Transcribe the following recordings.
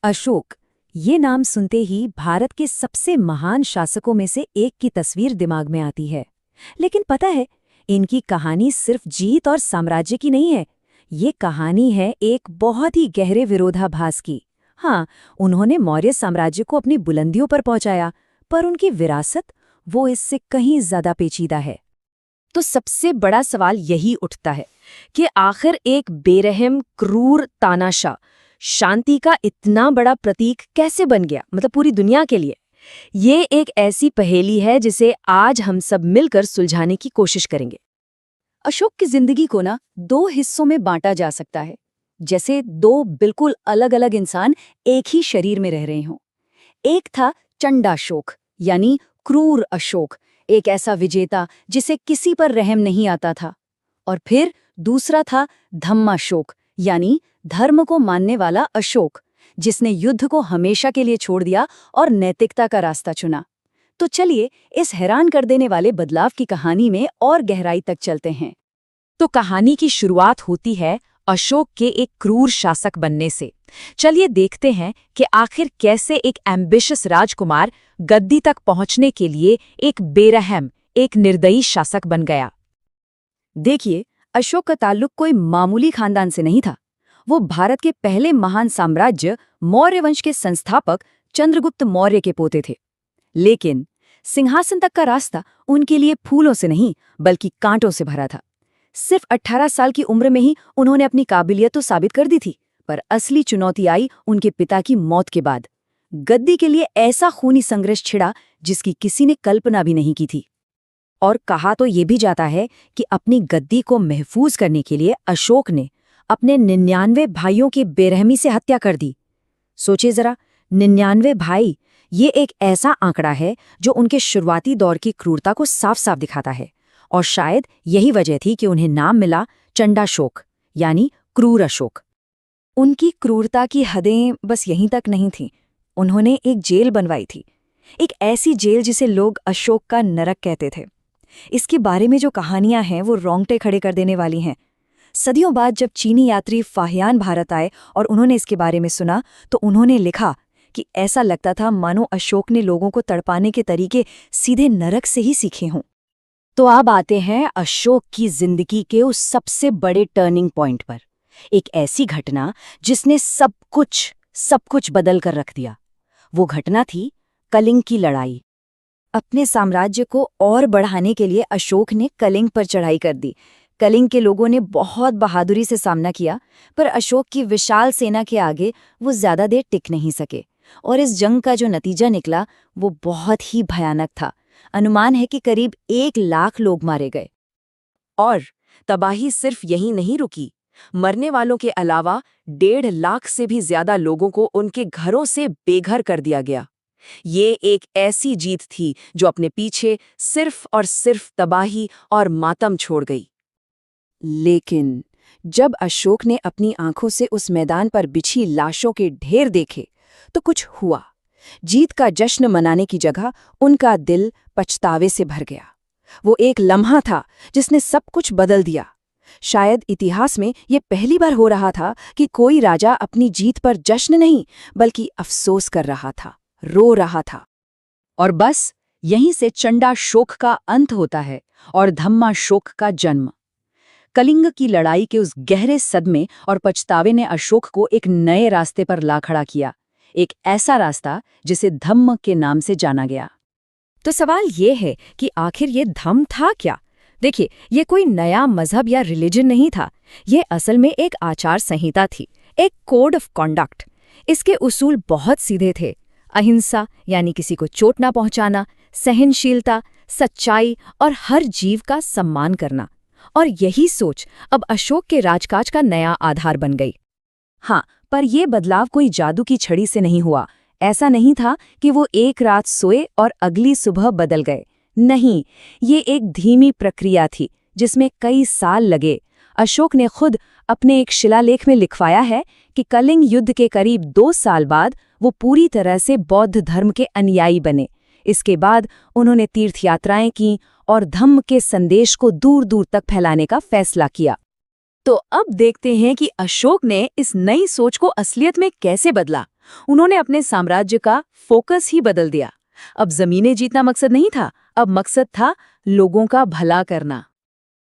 अशोक, ये नाम सुनते ही भारत के सबसे महान शासकों में से एक की तस्वीर दिमाग में आती है। लेकिन पता है, इनकी कहानी सिर्फ जीत और साम्राज्य की नहीं है। ये कहानी है एक बहुत ही गहरे विरोधाभास की। हाँ, उन्होंने मौर्य साम्राज्य को अपनी बुलंदियों पर पहुंचाया, पर उनकी विरासत वो इससे कहीं ज्यादा पेचीदा है। तो सबसे बड़ा सवाल यही उठता है कि आखिर एक बेरहम, क्रूर तानाशाह शांति का इतना बड़ा प्रतीक कैसे बन गया, मतलब पूरी दुनिया के लिए। ये एक ऐसी पहेली है जिसे आज हम सब मिलकर सुलझाने की कोशिश करेंगे। अशोक की जिंदगी को दो हिस्सों में बांटा जा सकता है, जैसे दो बिल्कुल अलग अलग इंसान एक ही शरीर में रह रहे हों। एक था चंडाशोक, यानी क्रूर अशोक, एक ऐसा विजेता जिसे किसी पर रहम नहीं आता था। और फिर दूसरा था धम्माशोक, यानी धर्म को मानने वाला अशोक, जिसने युद्ध को हमेशा के लिए छोड़ दिया और नैतिकता का रास्ता चुना। तो चलिए इस हैरान कर देने वाले बदलाव की कहानी में और गहराई तक चलते हैं। तो कहानी की शुरुआत होती है अशोक के एक क्रूर शासक बनने से। चलिए देखते हैं कि आखिर कैसे एक एम्बिशियस राजकुमार गद्दी तक पहुंचने के लिए एक बेरहम, एक निर्दयी शासक बन गया। देखिए, अशोक का ताल्लुक कोई मामूली खानदान से नहीं था। वो भारत के पहले महान साम्राज्य मौर्य वंश के संस्थापक चंद्रगुप्त मौर्य के पोते थे। लेकिन सिंहासन तक का रास्ता उनके लिए फूलों से नहीं, बल्कि कांटों से भरा था। सिर्फ 18 साल की उम्र में ही उन्होंने अपनी काबिलियत तो साबित कर दी थी, पर असली चुनौती आई उनके पिता की मौत के बाद। गद्दी के लिए ऐसा खूनी संघर्ष छिड़ा जिसकी किसी ने कल्पना भी नहीं की थी। और कहा तो ये भी जाता है कि अपनी गद्दी को महफूज करने के लिए अशोक ने अपने 99 भाइयों की बेरहमी से हत्या कर दी। सोचिए जरा, 99 भाई, ये एक ऐसा आंकड़ा है जो उनके शुरुआती दौर की क्रूरता को साफ साफ दिखाता है। और शायद यही वजह थी कि उन्हें नाम मिला चंडाशोक, यानी क्रूर अशोक। उनकी क्रूरता की हदें बस यहीं तक नहीं थीं। उन्होंने एक जेल बनवाई थी, एक ऐसी जेल जिसे लोग अशोक का नरक कहते थे। इसके बारे में जो कहानियां हैं वो रोंगटे खड़े कर देने वाली हैं। सदियों बाद जब चीनी यात्री फाहियान भारत आए और उन्होंने इसके बारे में सुना, तो उन्होंने लिखा कि ऐसा लगता था मानो अशोक ने लोगों को तड़पाने के तरीके सीधे नरक से ही सीखे हों। तो अब आते हैं अशोक की जिंदगी के उस सबसे बड़े टर्निंग पॉइंट पर, एक ऐसी घटना जिसने सब कुछ बदल कर रख दिया। वो घटना थी कलिंग की लड़ाई। अपने साम्राज्य को और बढ़ाने के लिए अशोक ने कलिंग पर चढ़ाई कर दी। कलिंग के लोगों ने बहुत बहादुरी से सामना किया, पर अशोक की विशाल सेना के आगे वो ज्यादा देर टिक नहीं सके। और इस जंग का जो नतीजा निकला वो बहुत ही भयानक था। अनुमान है कि करीब 1 लाख लोग मारे गए। और तबाही सिर्फ यहीं नहीं रुकी। मरने वालों के अलावा 1.5 लाख से भी ज्यादा लोगों को उनके घरों से बेघर कर दिया गया। ये एक ऐसी जीत थी जो अपने पीछे सिर्फ और सिर्फ तबाही और मातम छोड़ गई। लेकिन जब अशोक ने अपनी आंखों से उस मैदान पर बिछी लाशों के ढेर देखे, तो कुछ हुआ। जीत का जश्न मनाने की जगह उनका दिल पछतावे से भर गया। वो एक लम्हा था जिसने सब कुछ बदल दिया। शायद इतिहास में ये पहली बार हो रहा था कि कोई राजा अपनी जीत पर जश्न नहीं, बल्कि अफसोस कर रहा था, रो रहा था। और बस यहीं से चंडाशोक का अंत होता है और धम्माशोक का जन्म। कलिंग की लड़ाई के उस गहरे सदमे और पछतावे ने अशोक को एक नए रास्ते पर ला खड़ा किया, एक ऐसा रास्ता जिसे धम्म के नाम से जाना गया। तो सवाल ये है कि आखिर ये धम्म था क्या? देखिए, ये कोई नया मजहब या रिलीजन नहीं था। ये असल में एक आचार संहिता थी, एक कोड ऑफ कॉन्डक्ट। इसके उसूल बहुत सीधे थे। अहिंसा, यानी किसी को चोट ना पहुंचाना, सहनशीलता, सच्चाई और हर जीव का सम्मान करना। और यही सोच अब अशोक के राजकाज का नया आधार बन गई। हाँ, पर यह बदलाव कोई जादू की छड़ी से नहीं हुआ। ऐसा नहीं था कि वो एक रात सोए और अगली सुबह बदल गए। नहीं, ये एक धीमी प्रक्रिया थी जिसमें कई साल लगे। अशोक ने खुद अपने एक शिलालेख में लिखवाया है कि कलिंग युद्ध के करीब 2 साल बाद वो पूरी तरह से बौद्ध धर्म के अनुयायी बने। इसके बाद उन्होंने तीर्थयात्राएं की और धम्म के संदेश को दूर दूर तक फैलाने का फैसला किया। तो अब देखते हैं कि अशोक ने इस नई सोच को असलियत में कैसे बदला उन्होंने अपने साम्राज्य का फोकस ही बदल दिया। अब जमीनें जीतना मकसद नहीं था, अब मकसद था लोगों का भला करना।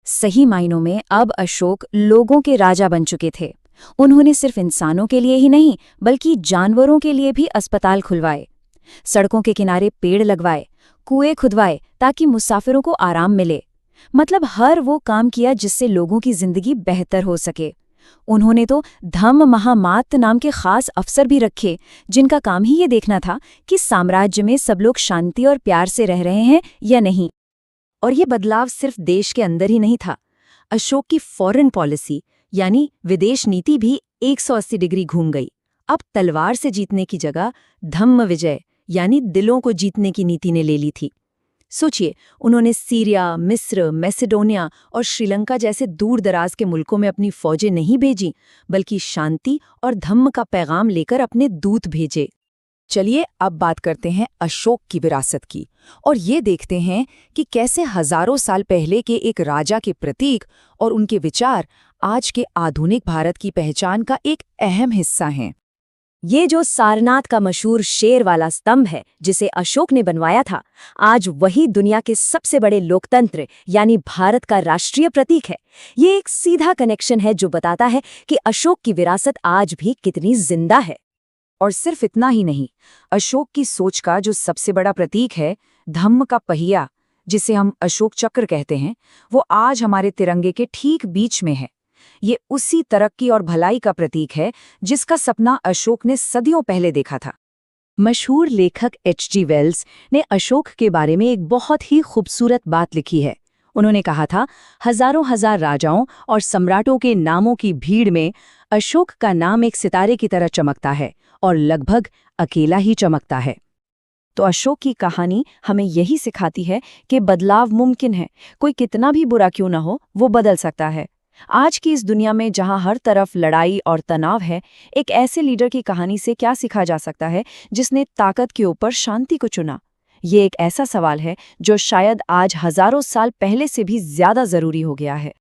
सही मायनों में अब अशोक लोगों के राजा बन चुके थे। उन्होंने सिर्फ इंसानों के लिए ही नहीं बल्कि जानवरों के लिए भी अस्पताल खुलवाए, सड़कों के किनारे पेड़ लगवाए, कुएं खुदवाए ताकि मुसाफिरों को आराम मिले। मतलब हर वो काम किया जिससे लोगों की जिंदगी बेहतर हो सके। उन्होंने तो धम्म महामात्त नाम के खास अफसर भी रखे, जिनका काम ही ये देखना था कि साम्राज्य में सब लोग शांति और प्यार से रह रहे हैं या नहीं। और ये बदलाव सिर्फ देश के अंदर ही नहीं था। अशोक की फॉरेन पॉलिसी यानी विदेश नीति भी 180 डिग्री घूम गई। अब तलवार से जीतने की जगह धम्म विजय यानी दिलों को जीतने की नीति ने ले ली थी। सोचिए, उन्होंने सीरिया, मिस्र, मैसेडोनिया और श्रीलंका जैसे दूर दराज के मुल्कों में अपनी फौजें नहीं भेजी, बल्कि शांति और धम्म का पैगाम लेकर अपने दूत भेजे। चलिए अब बात करते हैं अशोक की विरासत की और ये देखते हैं कि कैसे हजारों साल पहले के एक राजा के प्रतीक और उनके विचार आज के आधुनिक भारत की पहचान का एक अहम हिस्सा हैं। ये जो सारनाथ का मशहूर शेर वाला स्तंभ है जिसे अशोक ने बनवाया था, आज वही दुनिया के सबसे बड़े लोकतंत्र यानी भारत का राष्ट्रीय प्रतीक है। ये एक सीधा कनेक्शन है जो बताता है कि अशोक की विरासत आज भी कितनी जिंदा है। और सिर्फ इतना ही नहीं, अशोक की सोच का जो सबसे बड़ा प्रतीक है, धम्म का पहिया, जिसे हम अशोक चक्र कहते हैं, वो आज हमारे तिरंगे के ठीक बीच में है। ये उसी तरक्की और भलाई का प्रतीक है जिसका सपना अशोक ने सदियों पहले देखा था। मशहूर लेखक H.G. वेल्स ने अशोक के बारे में एक बहुत ही खूबसूरत बात लिखी है। उन्होंने कहा था, हजारों हजार राजाओं और सम्राटों के नामों की भीड़ में अशोक का नाम एक सितारे की तरह चमकता है और लगभग अकेला ही चमकता है। तो अशोक की कहानी हमें यही सिखाती है कि बदलाव मुमकिन है। कोई कितना भी बुरा क्यों ना हो, वो बदल सकता है। आज की इस दुनिया में जहां हर तरफ लड़ाई और तनाव है, एक ऐसे लीडर की कहानी से क्या सीखा जा सकता है जिसने ताकत के ऊपर शांति को चुना? ये एक ऐसा सवाल है जो शायद आज हजारों साल पहले से भी ज्यादा जरूरी हो गया है।